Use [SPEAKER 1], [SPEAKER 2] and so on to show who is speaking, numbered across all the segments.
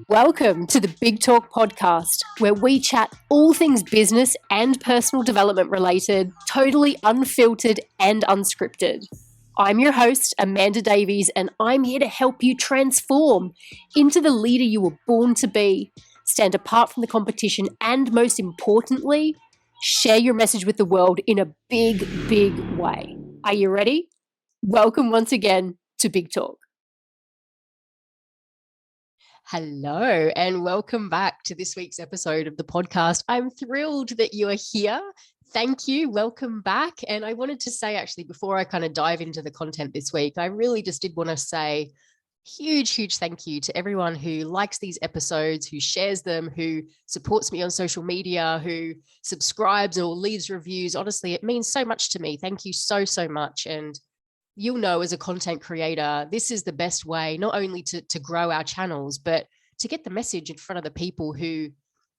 [SPEAKER 1] Welcome to the Big Talk podcast, where we chat all things business and personal development related, totally unfiltered and unscripted. I'm your host, Amanda Davies, and I'm here to help you transform into the leader you were born to be, stand apart from the competition, and most importantly, share your message with the world in a big, big way. Are you ready? Welcome once again to Big Talk. Hello, and welcome back to this week's episode of the podcast. I'm thrilled that you are here. Thank you. Welcome back. And I wanted to say, actually, before I kind of dive into the content this week, I really just did want to say huge thank you to everyone who likes these episodes, who shares them, who supports me on social media, who subscribes or leaves reviews. Honestly, it means so much to me. Thank you so much. And you'll know, as a content creator, this is the best way, not only to grow our channels, but to get the message in front of the people who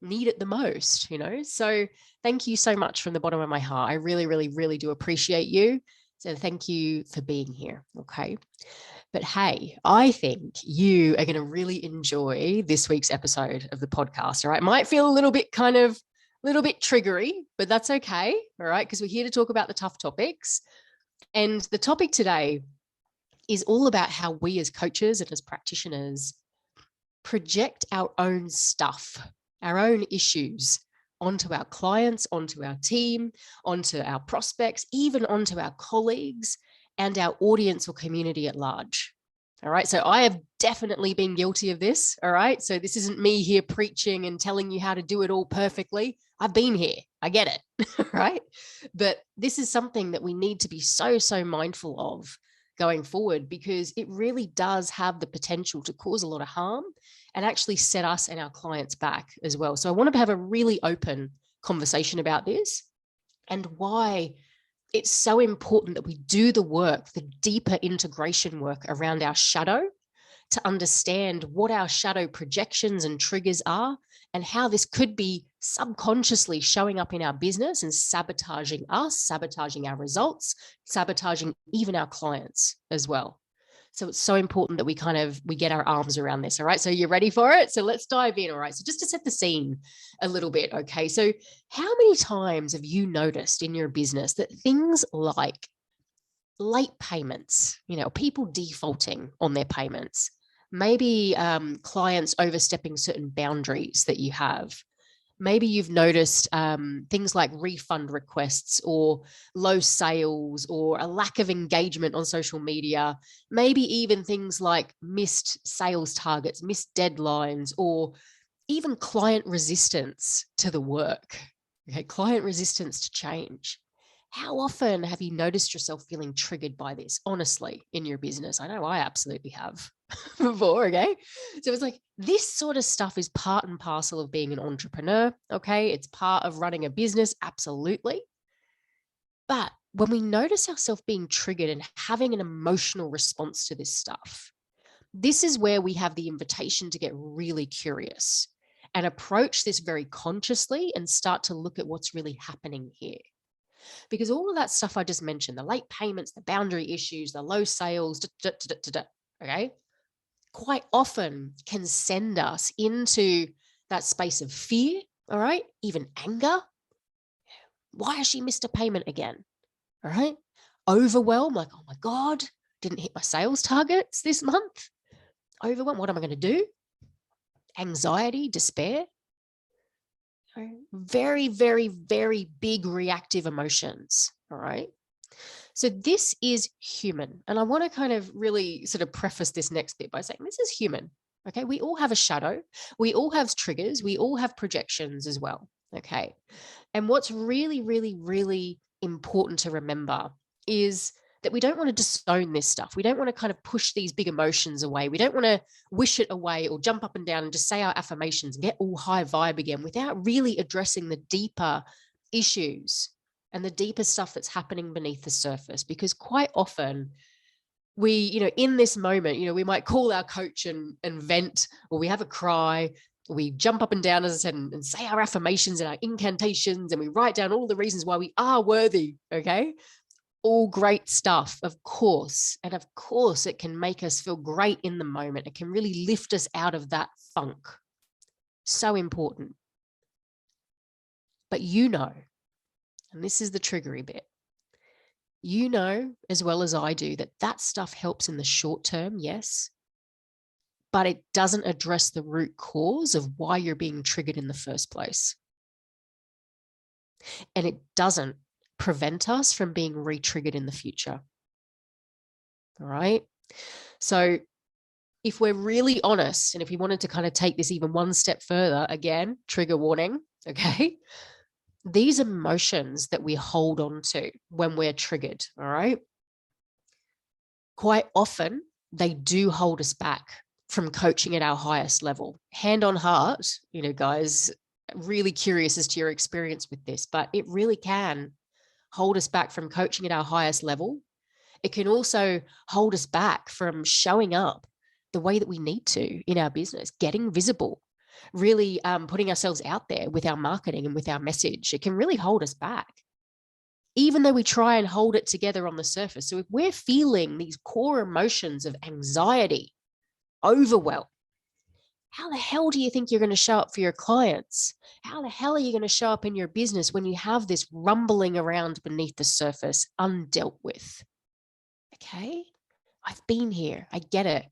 [SPEAKER 1] need it the most, So thank you so much from the bottom of my heart. I really do appreciate you. So thank you for being here. Okay. But hey, I think you are going to really enjoy this week's episode of the podcast. All right. Might feel a little bit triggery, but that's okay. All right. Because we're here to talk about the tough topics. And the topic today is all about how we as coaches and as practitioners project our own stuff, our own issues onto our clients, onto our team, onto our prospects, even onto our colleagues and our audience or community at large. All right. So I have definitely been guilty of this. All right. So this isn't me here preaching and telling you how to do it all perfectly. I've been here. I get it. Right. But this is something that we need to be so mindful of going forward, because it really does have the potential to cause a lot of harm and actually set us and our clients back as well. So I want to have a really open conversation about this and why it's so important that we do the work, the deeper integration work around our shadow, to understand what our shadow projections and triggers are and how this could be subconsciously showing up in our business and sabotaging us, sabotaging our results, sabotaging even our clients as well. So it's so important that we get our arms around this. All right. So you're ready for it? So let's dive in. All right. So just to set the scene a little bit. Okay. So how many times have you noticed in your business that things like late payments, people defaulting on their payments, maybe clients overstepping certain boundaries that you have, maybe you've noticed things like refund requests or low sales or a lack of engagement on social media, maybe even things like missed sales targets, missed deadlines, or even client resistance to the work, okay? Client resistance to change. How often have you noticed yourself feeling triggered by this, honestly, in your business? I know I absolutely have before, okay? So it's like this sort of stuff is part and parcel of being an entrepreneur, okay? It's part of running a business, absolutely. But when we notice ourselves being triggered and having an emotional response to this stuff, this is where we have the invitation to get really curious and approach this very consciously and start to look at what's really happening here. Because all of that stuff I just mentioned, the late payments, the boundary issues, the low sales, okay, quite often can send us into that space of fear, all right, even anger. Why has she missed a payment again? All right. Overwhelm, like, oh my God, didn't hit my sales targets this month. Overwhelm, what am I going to do? Anxiety, despair. Very big reactive emotions. All right. So this is human. And I want to kind of really sort of preface this next bit by saying this is human. Okay. We all have a shadow. We all have triggers. We all have projections as well. Okay. And what's really important to remember is that we don't want to disown this stuff. We don't want to kind of push these big emotions away. We don't want to wish it away or jump up and down and just say our affirmations and get all high vibe again without really addressing the deeper issues and the deeper stuff that's happening beneath the surface. Because quite often we, in this moment, we might call our coach and vent, or we have a cry, we jump up and down, as I said, and say our affirmations and our incantations, and we write down all the reasons why we are worthy, okay? all great stuff, of course. And of course, it can make us feel great in the moment. It can really lift us out of that funk. So important. But you know, and this is the triggery bit, you know as well as I do that that stuff helps in the short term, yes, but it doesn't address the root cause of why you're being triggered in the first place. And it doesn't prevent us from being re-triggered in the future. All right. So if we're really honest, and if we wanted to kind of take this even one step further, again, trigger warning, okay? These emotions that we hold on to when we're triggered, all right? Quite often, they do hold us back from coaching at our highest level. Hand on heart, you know, guys, really curious as to your experience with this, but it really can hold us back from coaching at our highest level. It can also hold us back from showing up the way that we need to in our business, getting visible, really putting ourselves out there with our marketing and with our message. It can really hold us back, even though we try and hold it together on the surface. So if we're feeling these core emotions of anxiety, overwhelm, how the hell do you think you're going to show up for your clients? How the hell are you going to show up in your business when you have this rumbling around beneath the surface undealt with? Okay, I've been here. I get it.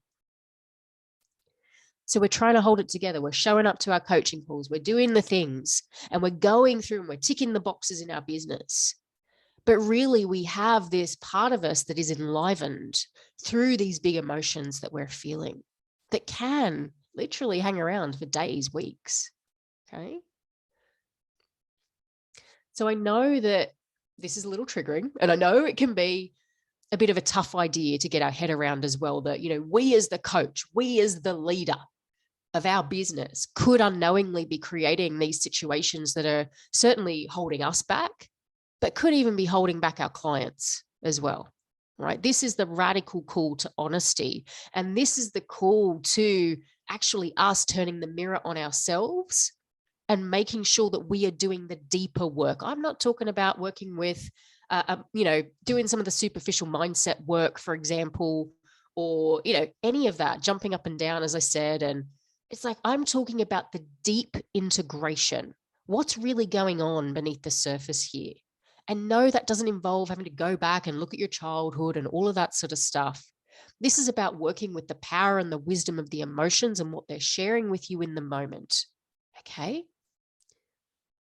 [SPEAKER 1] So we're trying to hold it together. We're showing up to our coaching calls. We're doing the things and we're going through and we're ticking the boxes in our business. But really, we have this part of us that is enlivened through these big emotions that we're feeling that can literally hang around for days, weeks. Okay. So I know that this is a little triggering, and I know it can be a bit of a tough idea to get our head around as well, that, you know, we as the coach, we as the leader of our business could unknowingly be creating these situations that are certainly holding us back, but could even be holding back our clients as well, right? This is the radical call to honesty. And this is the call to actually us turning the mirror on ourselves and making sure that we are doing the deeper work. I'm not talking about working with, you know, doing some of the superficial mindset work, for example, or, you know, any of that, jumping up and down, as I said. And it's like, I'm talking about the deep integration. What's really going on beneath the surface here? And no, that doesn't involve having to go back and look at your childhood and all of that sort of stuff. This is about working with the power and the wisdom of the emotions and what they're sharing with you in the moment. Okay.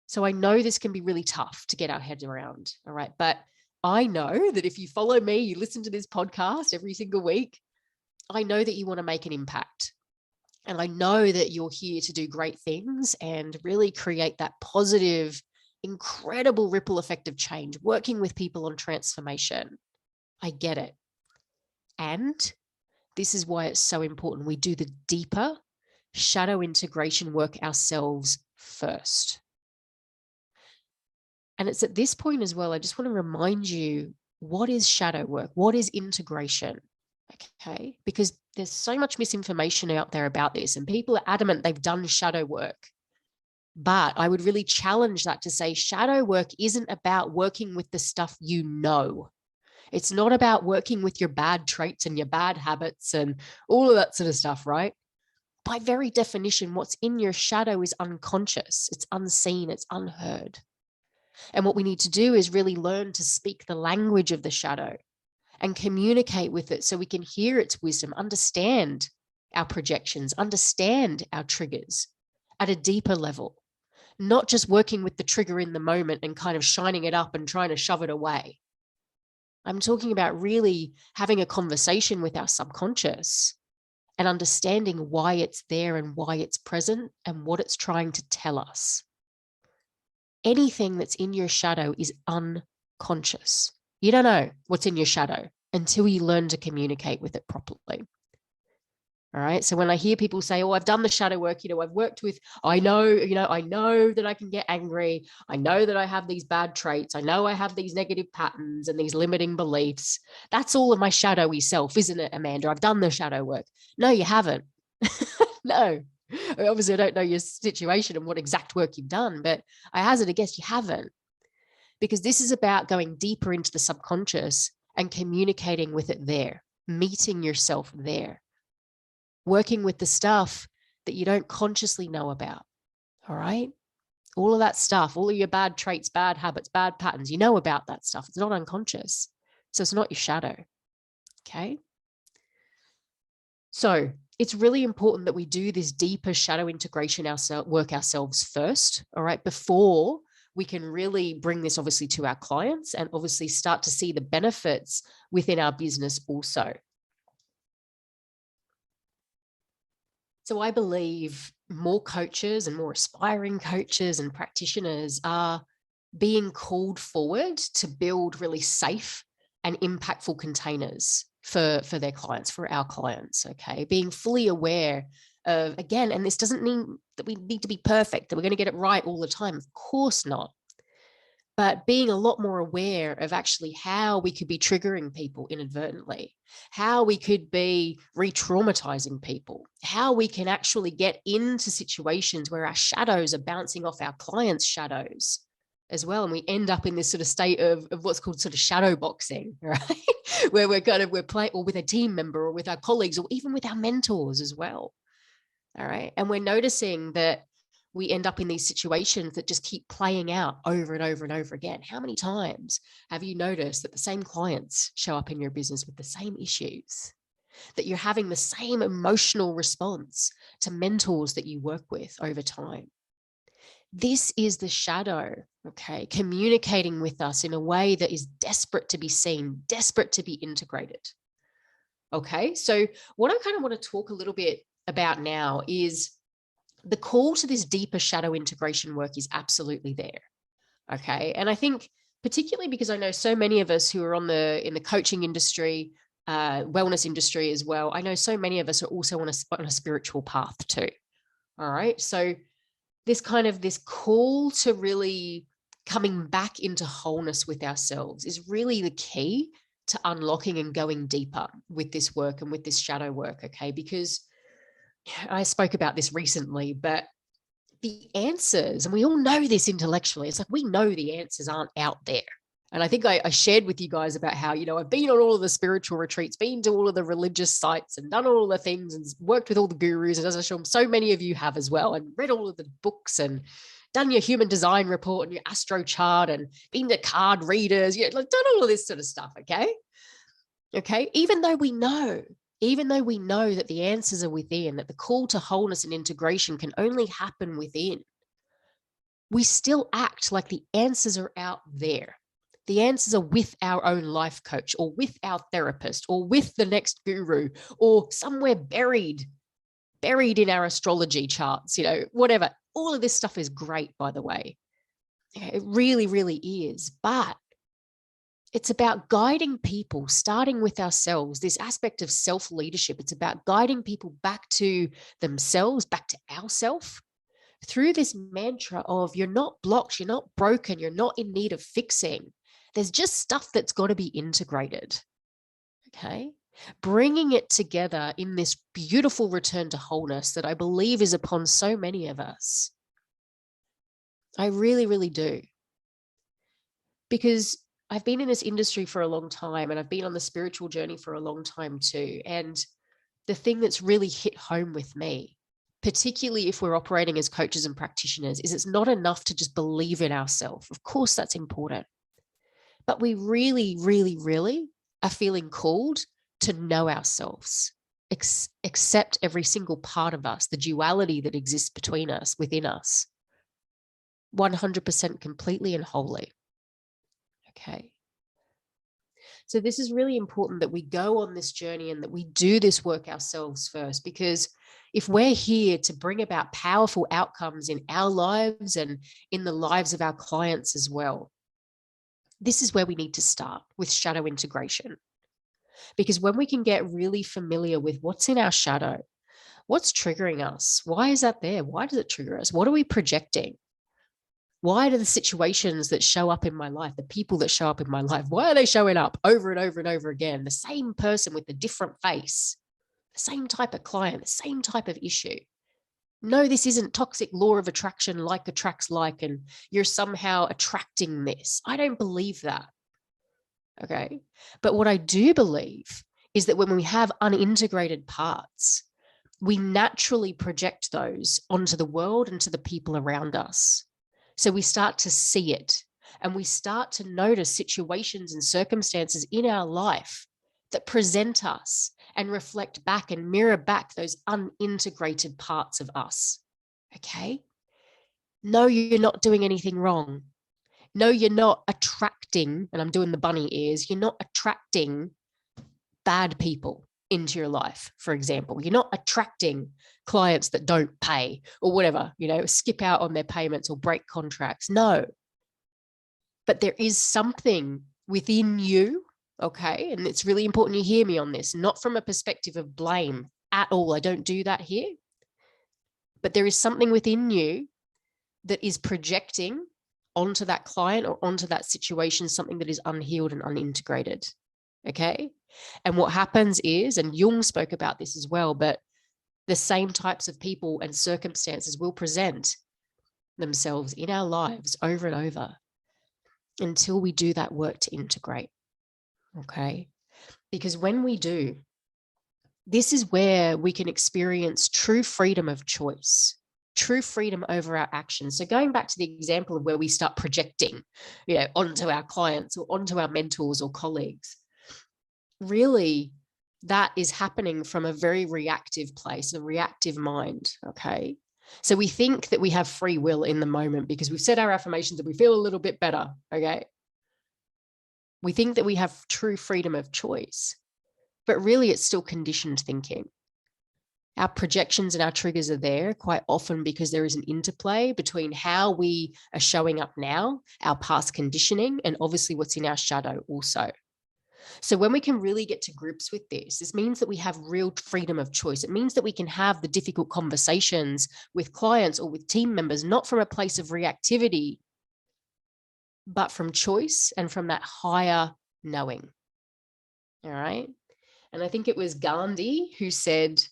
[SPEAKER 1] So I know this can be really tough to get our heads around. All right. But I know that if you follow me, you listen to this podcast every single week, I know that you want to make an impact. And I know that you're here to do great things and really create that positive, incredible ripple effect of change, working with people on transformation. I get it. And this is why it's so important we do the deeper shadow integration work ourselves first. And it's at this point as well, I just want to remind you, what is shadow work? What is integration? Okay, because there's so much misinformation out there about this, and people are adamant they've done shadow work. But I would really challenge that to say shadow work isn't about working with the stuff you know. It's not about working with your bad traits and your bad habits and all of that sort of stuff, right? By very definition, what's in your shadow is unconscious, it's unseen, it's unheard. And what we need to do is really learn to speak the language of the shadow and communicate with it so we can hear its wisdom, understand our projections, understand our triggers at a deeper level, not just working with the trigger in the moment and kind of shining it up and trying to shove it away. I'm talking about really having a conversation with our subconscious and understanding why it's there and why it's present and what it's trying to tell us. Anything that's in your shadow is unconscious. You don't know what's in your shadow until you learn to communicate with it properly. All right. So when I hear people say, oh, I've done the shadow work, I've worked with, I know that I can get angry. I know that I have these bad traits. I know I have these negative patterns and these limiting beliefs. That's all of my shadowy self, isn't it, Amanda? I've done the shadow work. No, you haven't. No. Obviously, I don't know your situation and what exact work you've done, but I hazard a guess you haven't. because this is about going deeper into the subconscious and communicating with it there, meeting yourself there, working with the stuff that you don't consciously know about. All right. All of that stuff, all of your bad traits, bad habits, bad patterns, you know about that stuff. It's not unconscious. So it's not your shadow. Okay. So it's really important that we do this deeper shadow integration work ourselves first, all right, before we can really bring this obviously to our clients and obviously start to see the benefits within our business also. So I believe more coaches and more aspiring coaches and practitioners are being called forward to build really safe and impactful containers for their clients, for our clients, okay? Being fully aware of, again, and this doesn't mean that we need to be perfect, that we're going to get it right all the time. Of course not. But being a lot more aware of actually how we could be triggering people inadvertently, how we could be re-traumatizing people, how we can actually get into situations where our shadows are bouncing off our clients' shadows as well. And we end up in this sort of state of what's called sort of shadow boxing, right? Where we're playing, or with a team member or with our colleagues or even with our mentors as well. All right. And we're noticing that we end up in these situations that just keep playing out over and over and over again. How many times have you noticed that the same clients show up in your business with the same issues, that you're having the same emotional response to mentors that you work with over time? This is the shadow, okay, communicating with us in a way that is desperate to be seen, desperate to be integrated. Okay, so what I kind of want to talk a little bit about now is the call to this deeper shadow integration work is absolutely there. Okay. And I think particularly because I know so many of us who are in the coaching industry, wellness industry as well, I know so many of us are also on a spiritual path too. All right. So this call to really coming back into wholeness with ourselves is really the key to unlocking and going deeper with this work and with this shadow work. Okay. Because I spoke about this recently, but the answers, and we all know this intellectually, it's like we know the answers aren't out there. And I think I shared with you guys about how, I've been on all of the spiritual retreats, been to all of the religious sites and done all the things and worked with all the gurus. And as I'm sure so many of you have as well, and read all of the books and done your human design report and your astro chart and been to card readers, done all of this sort of stuff. Okay. Even though we know that the answers are within, that the call to wholeness and integration can only happen within, we still act like the answers are out there. The answers are with our own life coach or with our therapist or with the next guru or somewhere buried in our astrology charts, whatever. All of this stuff is great, by the way. It really, really is. But it's about guiding people, starting with ourselves, this aspect of self-leadership. It's about guiding people back to themselves, back to ourself, through this mantra of you're not blocked, you're not broken, you're not in need of fixing. There's just stuff that's got to be integrated. Okay. Bringing it together in this beautiful return to wholeness that I believe is upon so many of us. I really, really do. Because I've been in this industry for a long time and I've been on the spiritual journey for a long time too. And the thing that's really hit home with me, particularly if we're operating as coaches and practitioners, is it's not enough to just believe in ourselves. Of course, that's important. But we really, really, really are feeling called to know ourselves, accept every single part of us, the duality that exists between us, within us, 100% completely and wholly. Okay. So this is really important that we go on this journey and that we do this work ourselves first, because if we're here to bring about powerful outcomes in our lives and in the lives of our clients as well, this is where we need to start with shadow integration. Because when we can get really familiar with what's in our shadow, what's triggering us, why is that there? Why does it trigger us? What are we projecting? Why do the situations that show up in my life, the people that show up in my life, why are they showing up over and over and over again? The same person with a different face, the same type of client, the same type of issue. No, this isn't toxic law of attraction, like attracts like, and you're somehow attracting this. I don't believe that. Okay. But what I do believe is that when we have unintegrated parts, we naturally project those onto the world and to the people around us. So we start to see it and we start to notice situations and circumstances in our life that present us and reflect back and mirror back those unintegrated parts of us. Okay. No, you're not doing anything wrong. No, you're not attracting, and I'm doing the bunny ears, you're not attracting bad people into your life, for example. You're not attracting clients that don't pay or whatever, skip out on their payments or break contracts. No. But there is something within you, okay? And it's really important you hear me on this, not from a perspective of blame at all. I don't do that here. But there is something within you that is projecting onto that client or onto that situation something that is unhealed and unintegrated. Okay. And what happens is, and Jung spoke about this as well, but the same types of people and circumstances will present themselves in our lives over and over until we do that work to integrate. Okay. Because when we do, this is where we can experience true freedom of choice, true freedom over our actions. So going back to the example of where we start projecting, onto our clients or onto our mentors or colleagues, really that is happening from a very reactive place, a reactive mind. Okay. So we think that we have free will in the moment because we've said our affirmations and we feel a little bit better. Okay. We think that we have true freedom of choice, but really it's still conditioned thinking. Our projections and our triggers are there quite often because there is an interplay between how we are showing up now, our past conditioning, and obviously what's in our shadow also. So when we can really get to grips with this means that we have real freedom of choice. It means that we can have the difficult conversations with clients or with team members, not from a place of reactivity, but from choice and from that higher knowing. All right. And I think it was Gandhi who said,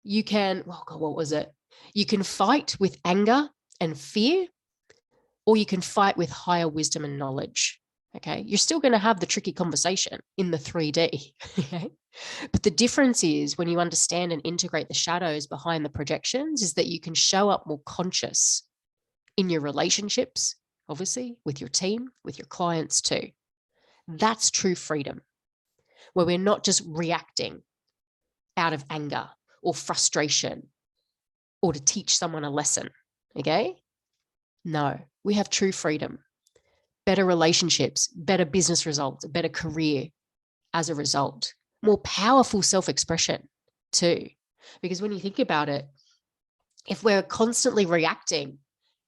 [SPEAKER 1] you can, oh God, what was it? You can fight with anger and fear, or you can fight with higher wisdom and knowledge. Okay. You're still going to have the tricky conversation in the 3D. Okay. But the difference is when you understand and integrate the shadows behind the projections is that you can show up more conscious in your relationships, obviously, with your team, with your clients too. That's true freedom, where we're not just reacting out of anger or frustration or to teach someone a lesson. Okay. No, we have true freedom, better relationships, better business results, a better career as a result, more powerful self-expression too. Because when you think about it, if we're constantly reacting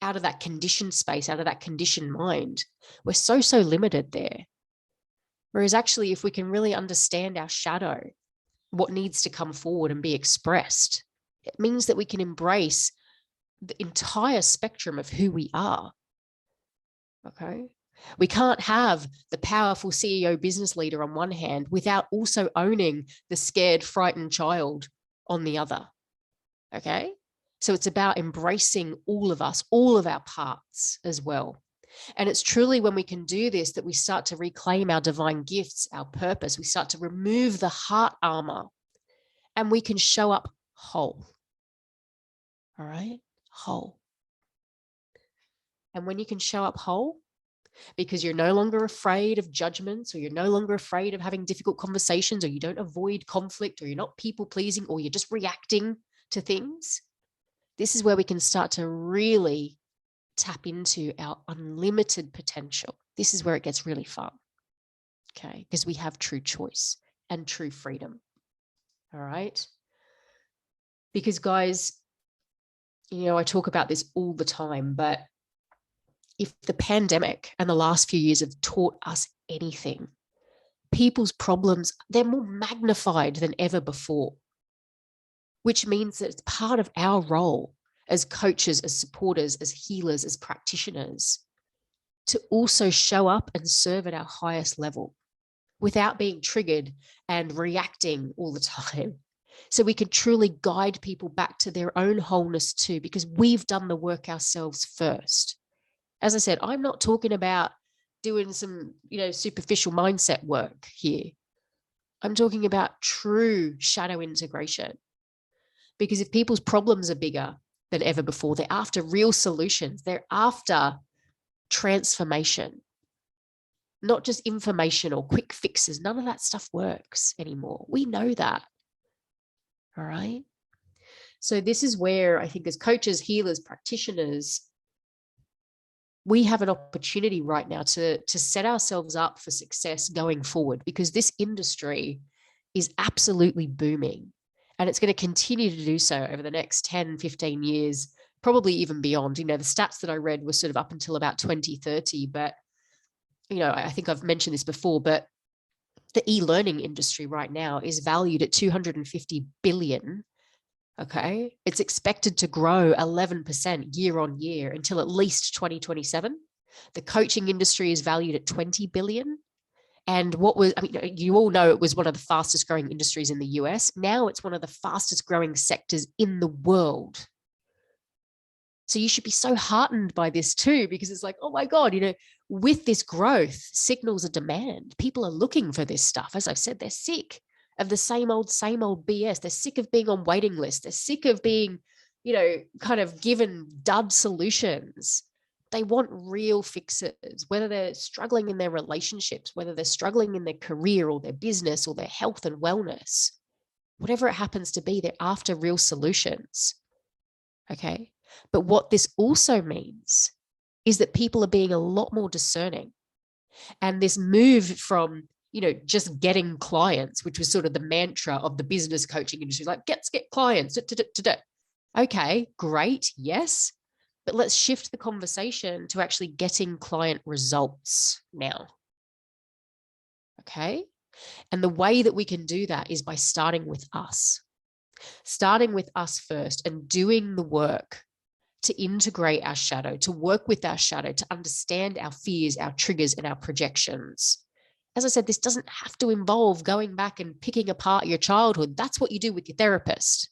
[SPEAKER 1] out of that conditioned space, out of that conditioned mind, we're so limited there. Whereas actually, if we can really understand our shadow, what needs to come forward and be expressed, it means that we can embrace the entire spectrum of who we are. Okay. We can't have the powerful CEO business leader on one hand without also owning the scared, frightened child on the other. Okay. So it's about embracing all of us, all of our parts as well. And it's truly when we can do this that we start to reclaim our divine gifts, our purpose. We start to remove the heart armor and we can show up whole. All right. Whole. And when you can show up whole, because you're no longer afraid of judgments, or you're no longer afraid of having difficult conversations, or you don't avoid conflict, or you're not people pleasing, or you're just reacting to things, this is where we can start to really tap into our unlimited potential. This is where it gets really fun. Okay. Because we have true choice and true freedom. All right. Because guys, I talk about this all the time, but if the pandemic and the last few years have taught us anything, people's problems, they're more magnified than ever before, which means that it's part of our role as coaches, as supporters, as healers, as practitioners, to also show up and serve at our highest level without being triggered and reacting all the time. So we can truly guide people back to their own wholeness too, because we've done the work ourselves first. As I said, I'm not talking about doing some, superficial mindset work here. I'm talking about true shadow integration. Because if people's problems are bigger than ever before, they're after real solutions. They're after transformation, not just information or quick fixes. None of that stuff works anymore. We know that. All right. So this is where I think as coaches, healers, practitioners, we have an opportunity right now to set ourselves up for success going forward, because this industry is absolutely booming and it's going to continue to do so over the next 10, 15 years, probably even beyond. The stats that I read were sort of up until about 2030, but I think I've mentioned this before, but the e-learning industry right now is valued at 250 billion. Okay. It's expected to grow 11% year on year until at least 2027. The coaching industry is valued at 20 billion. And you all know it was one of the fastest growing industries in the US. Now it's one of the fastest growing sectors in the world. So you should be so heartened by this too, because it's like, oh my God, with this growth signals a demand. People are looking for this stuff. As I said, they're sick of the same old BS. They're sick of being on waiting lists. They're sick of being, kind of given dud solutions. They want real fixes, whether they're struggling in their relationships, whether they're struggling in their career or their business or their health and wellness, whatever it happens to be, they're after real solutions. Okay. But what this also means is that people are being a lot more discerning. And this move from, just getting clients, which was sort of the mantra of the business coaching industry, like get clients. Okay, great. Yes. But let's shift the conversation to actually getting client results now. Okay. And the way that we can do that is by starting with us first and doing the work to integrate our shadow, to work with our shadow, to understand our fears, our triggers, and our projections. As I said, this doesn't have to involve going back and picking apart your childhood. That's what you do with your therapist.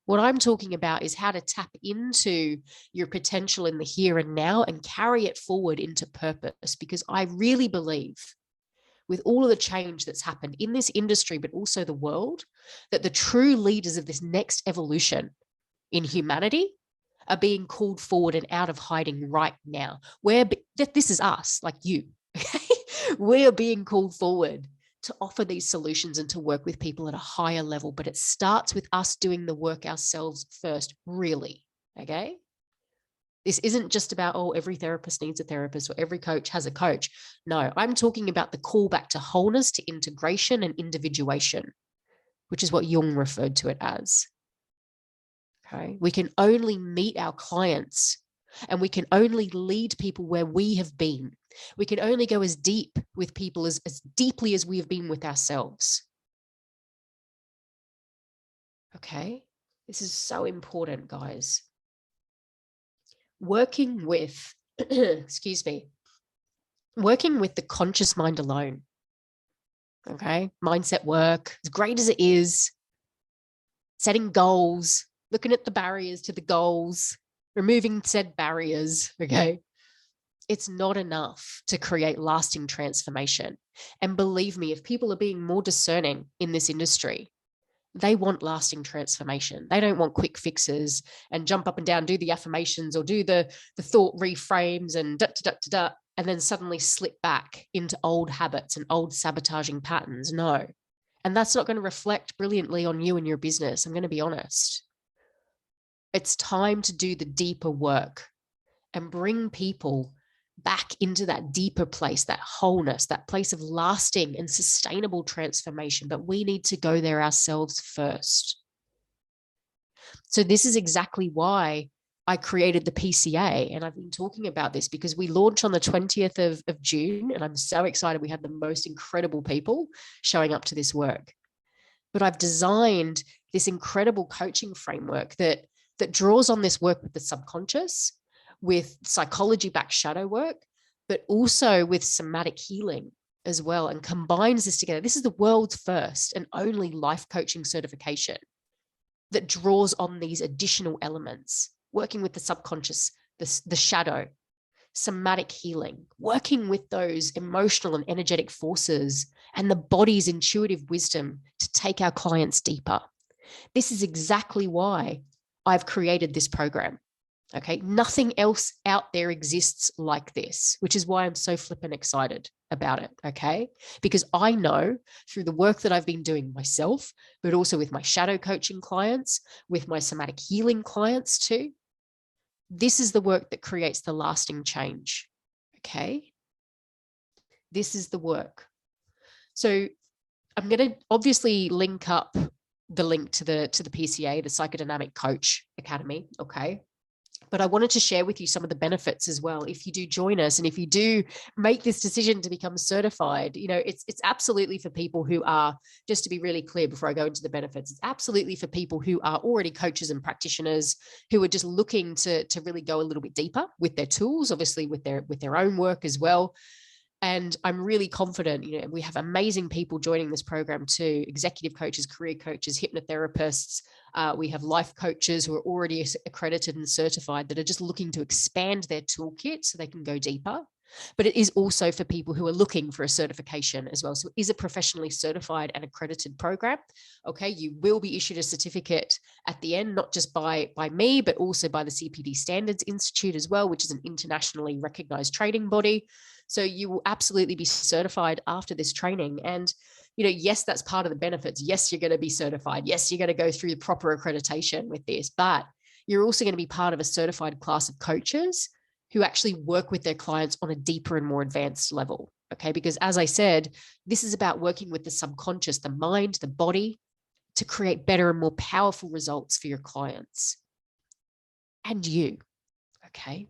[SPEAKER 1] What I'm talking about is how to tap into your potential in the here and now and carry it forward into purpose, because I really believe, with all of the change that's happened in this industry, but also the world, that the true leaders of this next evolution in humanity are being called forward and out of hiding right now. This is us, like you. We are being called forward to offer these solutions and to work with people at a higher level. But it starts with us doing the work ourselves first, really. Okay. This isn't just about, every therapist needs a therapist or every coach has a coach. No, I'm talking about the call back to wholeness, to integration and individuation, which is what Jung referred to it as. Okay. We can only meet our clients and we can only lead people where we have been. We can only go as deep with people as deeply as we have been with ourselves. Okay. This is so important, guys. Working with, working with the conscious mind alone. Okay. Mindset work, as great as it is, setting goals, looking at the barriers to the goals, removing said barriers. Okay. It's not enough to create lasting transformation. And believe me, if people are being more discerning in this industry, they want lasting transformation. They don't want quick fixes and jump up and down, do the affirmations or do the thought reframes and and then suddenly slip back into old habits and old sabotaging patterns. No. And that's not going to reflect brilliantly on you and your business. I'm going to be honest. It's time to do the deeper work and bring people back into that deeper place, that wholeness, that place of lasting and sustainable transformation. But we need to go there ourselves first. So this is exactly why I created the PCA. And I've been talking about this because we launch on the 20th of June. And I'm so excited. We had the most incredible people showing up to this work. But I've designed this incredible coaching framework that draws on this work with the subconscious, with psychology-backed shadow work, but also with somatic healing as well, and combines this together. This is the world's first and only life coaching certification. that draws on these additional elements, working with the subconscious, the shadow, somatic healing, working with those emotional and energetic forces and the body's intuitive wisdom to take our clients deeper. This is exactly why I've created this program. Okay. Nothing else out there exists like this, which is why I'm so flippin' excited about it. Okay. Because I know through the work that I've been doing myself, but also with my shadow coaching clients, with my somatic healing clients too, this is the work that creates the lasting change. Okay. This is the work. So I'm going to obviously link up the link to the PCA, the Psychodynamic Coach Academy. Okay. But I wanted to share with you some of the benefits as well. If you do join us and if you do make this decision to become certified, it's absolutely for people who are, just to be really clear before I go into the benefits, it's absolutely for people who are already coaches and practitioners who are just looking to really go a little bit deeper with their tools, obviously with their own work as well. And I'm really confident, we have amazing people joining this program too, executive coaches, career coaches, hypnotherapists. We have life coaches who are already accredited and certified that are just looking to expand their toolkit so they can go deeper. But it is also for people who are looking for a certification as well. So it is a professionally certified and accredited program. Okay, you will be issued a certificate at the end, not just by me, but also by the CPD Standards Institute as well, which is an internationally recognized training body. So you will absolutely be certified after this training. And, yes, that's part of the benefits. Yes, you're going to be certified. Yes, you're going to go through the proper accreditation with this, but you're also going to be part of a certified class of coaches who actually work with their clients on a deeper and more advanced level. Okay. Because as I said, this is about working with the subconscious, the mind, the body to create better and more powerful results for your clients and you. Okay.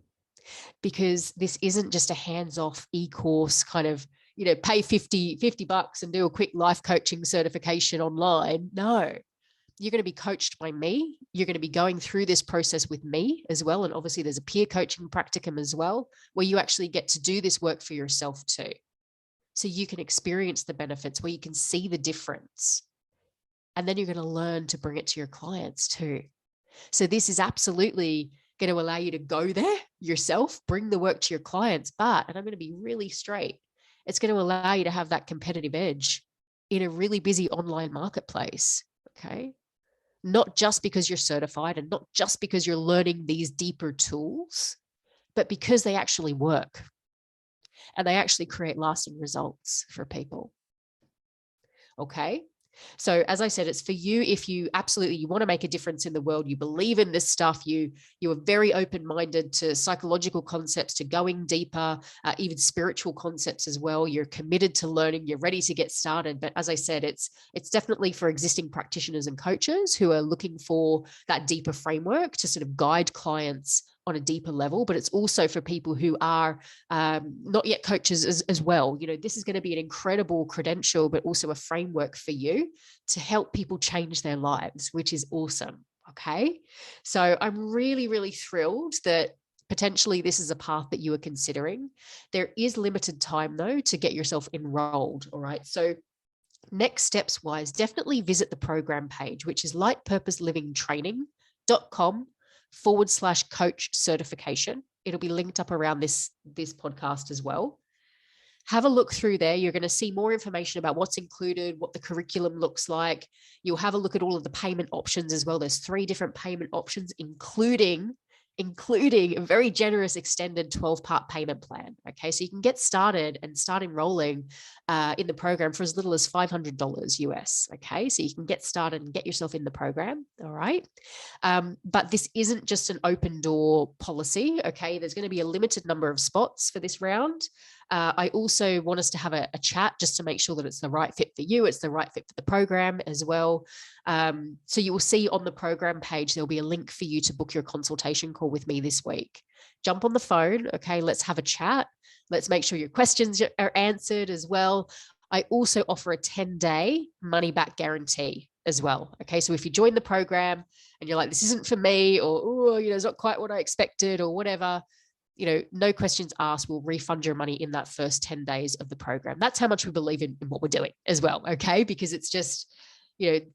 [SPEAKER 1] Because this isn't just a hands-off e-course kind of, pay 50 bucks and do a quick life coaching certification online. No, you're going to be coached by me. You're going to be going through this process with me as well. And obviously there's a peer coaching practicum as well, where you actually get to do this work for yourself too. So you can experience the benefits, where you can see the difference. And then you're going to learn to bring it to your clients too. So this is absolutely going to allow you to go there yourself, bring the work to your clients. But, and I'm going to be really straight, it's going to allow you to have that competitive edge in a really busy online marketplace. Okay. Not just because you're certified and not just because you're learning these deeper tools, but because they actually work and they actually create lasting results for people. Okay. So as I said, it's for you if you want to make a difference in the world, you believe in this stuff, you are very open-minded to psychological concepts, to going deeper, even spiritual concepts as well. You're committed to learning, you're ready to get started. But as I said, it's definitely for existing practitioners and coaches who are looking for that deeper framework to sort of guide clients on a deeper level, but it's also for people who are not yet coaches as well. This is going to be an incredible credential, but also a framework for you to help people change their lives, which is awesome. Okay. So I'm really, really thrilled that potentially this is a path that you are considering. There is limited time though to get yourself enrolled. All right. So next steps wise, definitely visit the program page, which is lightpurposelivingtraining.com/coach certification. It'll be linked up around this podcast as well. Have a look through there. You're going to see more information about what's included, what the curriculum looks like. You'll have a look at all of the payment options as well. There's 3 different payment options, including a very generous extended 12-part payment plan. Okay, so you can get started and start enrolling in the program for as little as $500 US. Okay, so you can get started and get yourself in the program. All right. But this isn't just an open door policy. Okay, there's going to be a limited number of spots for this round. I also want us to have a chat just to make sure that it's the right fit for you. It's the right fit for the program as well. So you will see on the program page, there'll be a link for you to book your consultation call with me this week. Jump on the phone. Okay, let's have a chat. Let's make sure your questions are answered as well. I also offer a 10-day money back guarantee as well. Okay, so if you join the program and you're like, this isn't for me, or, it's not quite what I expected or whatever, no questions asked, we'll refund your money in that first 10 days of the program. That's how much we believe in what we're doing as well. Okay. Because it's just,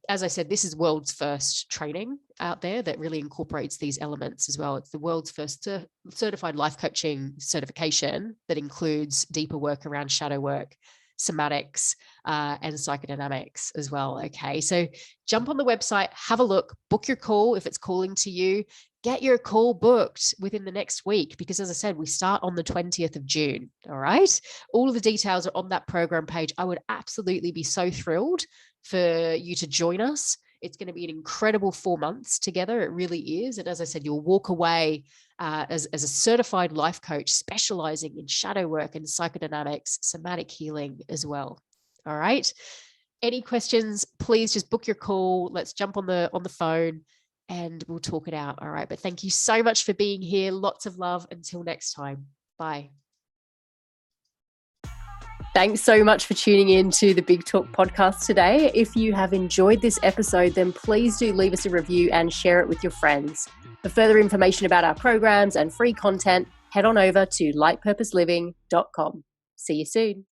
[SPEAKER 1] as I said, this is world's first training out there that really incorporates these elements as well. It's the world's first certified life coaching certification that includes deeper work around shadow work, somatics, and psychodynamics as well. Okay, so jump on the website, have a look, book your call if it's calling to you. Get your call booked within the next week, because as I said, we start on the 20th of June. All right. All of the details are on that program page. I would absolutely be so thrilled for you to join us. It's going to be an incredible 4 months together. It really is. And as I said, you'll walk away as a certified life coach specializing in shadow work and psychodynamics, somatic healing as well. All right. Any questions, please just book your call. Let's jump on the phone and we'll talk it out. All right. But thank you so much for being here. Lots of love. Until next time. Bye. Thanks so much for tuning in to the Big Talk podcast today. If you have enjoyed this episode, then please do leave us a review and share it with your friends. For further information about our programs and free content, head on over to lightpurposeliving.com. See you soon.